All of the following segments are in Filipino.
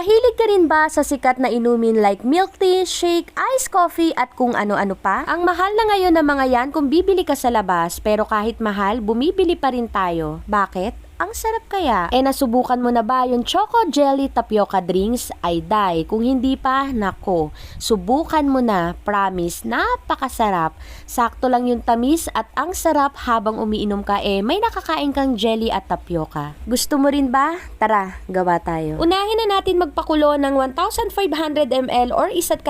Mahilig ka rin ba sa sikat na inumin like milk tea, shake, iced coffee at kung ano-ano pa? Ang mahal na ngayon ng mga yan kung bibili ka sa labas, pero kahit mahal, bumibili pa rin tayo. Bakit? Ang sarap kaya. Nasubukan mo na ba yung Choco Jelly Tapioca Drinks? Ay day, kung hindi pa, nako. Subukan mo na, promise, napakasarap. Sakto lang yung tamis at ang sarap habang umiinom ka may nakakain kang jelly at tapioca. Gusto mo rin ba? Tara, gawa tayo. Unahin na natin magpakulo ng 1,500 ml or 1.5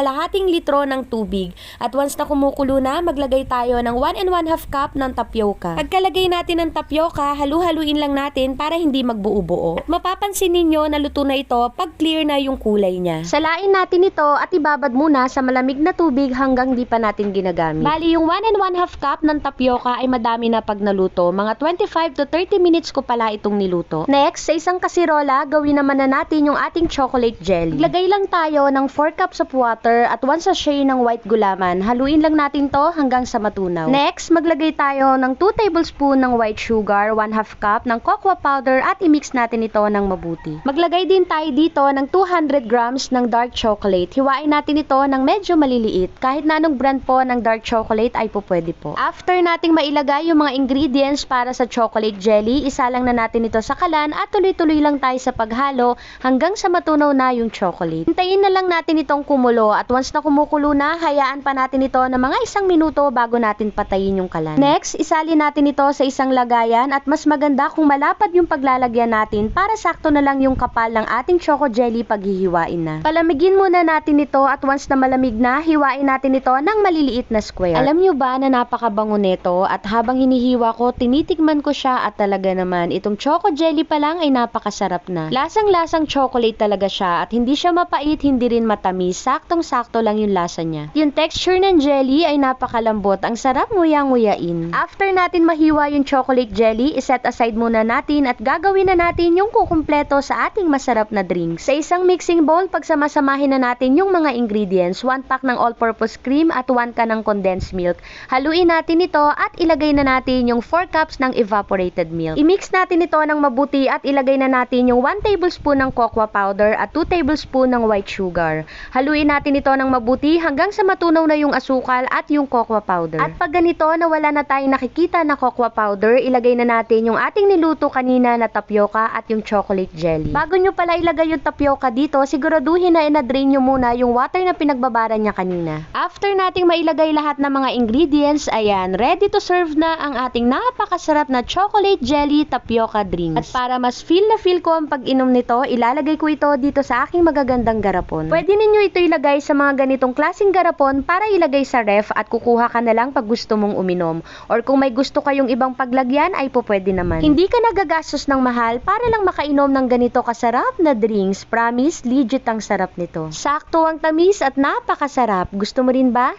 litro ng tubig. At once na kumukulo na, maglagay tayo ng 1 1/2 cup ng tapioca. Pagkalagay natin ng tapioca, halu-haluin lang natin para hindi magbuo-buo. At mapapansin ninyo na luto na ito pag clear na yung kulay niya. Salain natin ito at ibabad muna sa malamig na tubig hanggang di pa natin ginagamit. Bali yung 1 1/2 cup ng tapioca ay madami na pag naluto. Mga 25 to 30 minutes ko pala itong niluto. Next, sa isang kasirola, gawin naman na natin yung ating chocolate jelly. Iglagay lang tayo ng 4 cups of water at 1 sachet ng white gulaman. Haluin lang natin to hanggang sa matunaw. Next, maglagay tayo ng 2 tablespoon ng white sugar, 1/2 cup ng cocoa powder at i-mix natin ito ng mabuti. Maglagay din tayo dito ng 200 grams ng dark chocolate. Hiwain natin ito ng medyo maliliit. Kahit na anong brand po ng dark chocolate ay po pwede po. After nating mailagay yung mga ingredients para sa chocolate jelly, isalang na natin ito sa kalan at tuloy-tuloy lang tayo sa paghalo hanggang sa matunaw na yung chocolate. Hintayin na lang natin itong kumulo at once na kumukulo na, hayaan pa natin ito ng mga 1 minuto bago natin patayin yung kalan. Next, isali natin ito sa isang lagayan at mas maganda kung malapad yung paglalagyan natin para sakto na lang yung kapal ng ating choco jelly pag hihiwain na. Palamigin muna natin ito at once na malamig na, hiwain natin ito ng maliliit na square. Alam nyo ba na napakabango nito at habang hinihiwa ko, tinitikman ko siya at talaga naman, itong choco jelly pa lang ay napakasarap na. Lasang-lasang chocolate talaga siya at hindi siya mapait, hindi rin matamis. Saktong-sakto lang yung lasa niya. Yung texture ng jelly ay napakalambot. Ang sarap nguya-nguyain. After natin mahiwa yung chocolate jelly, iset aside muna natin at gagawin na natin yung kukumpleto sa ating masarap na drink. Sa isang mixing bowl, pagsamasamahin na natin yung mga ingredients. 1 pack ng all-purpose cream at 1 can ng condensed milk. Haluin natin ito at ilagay na natin yung 4 cups ng evaporated milk. I-mix natin ito ng mabuti at ilagay na natin yung 1 tablespoon ng cocoa powder at 2 tablespoon ng white sugar. Haluin natin ito ng mabuti hanggang sa matunaw na yung asukal at yung cocoa powder. At pag ganito na wala na tayong nakikita na cocoa powder, ilagay na natin yung ating niluto kanina na tapioca at yung chocolate jelly. Bago nyo pala ilagay yung tapioca dito, siguraduhin na ina-drain nyo muna yung water na pinagbabaran niya kanina. After nating mailagay lahat ng mga ingredients, ayan, ready to serve na ang ating napakasarap na chocolate jelly tapioca drinks. At para mas feel na feel ko ang pag-inom nito, ilalagay ko ito dito sa aking magagandang garapon. Pwede ninyo ito ilagay sa mga ganitong klaseng garapon para ilagay sa ref at kukuha ka na lang pag gusto mong uminom. Or kung may gusto kayong ibang paglagyan, ay po pwede naman. Hindi ka nagagastos ng mahal para lang makainom ng ganito kasarap na drinks. Promise, legit ang sarap nito. Sakto ang tamis at napakasarap. Gusto mo rin ba?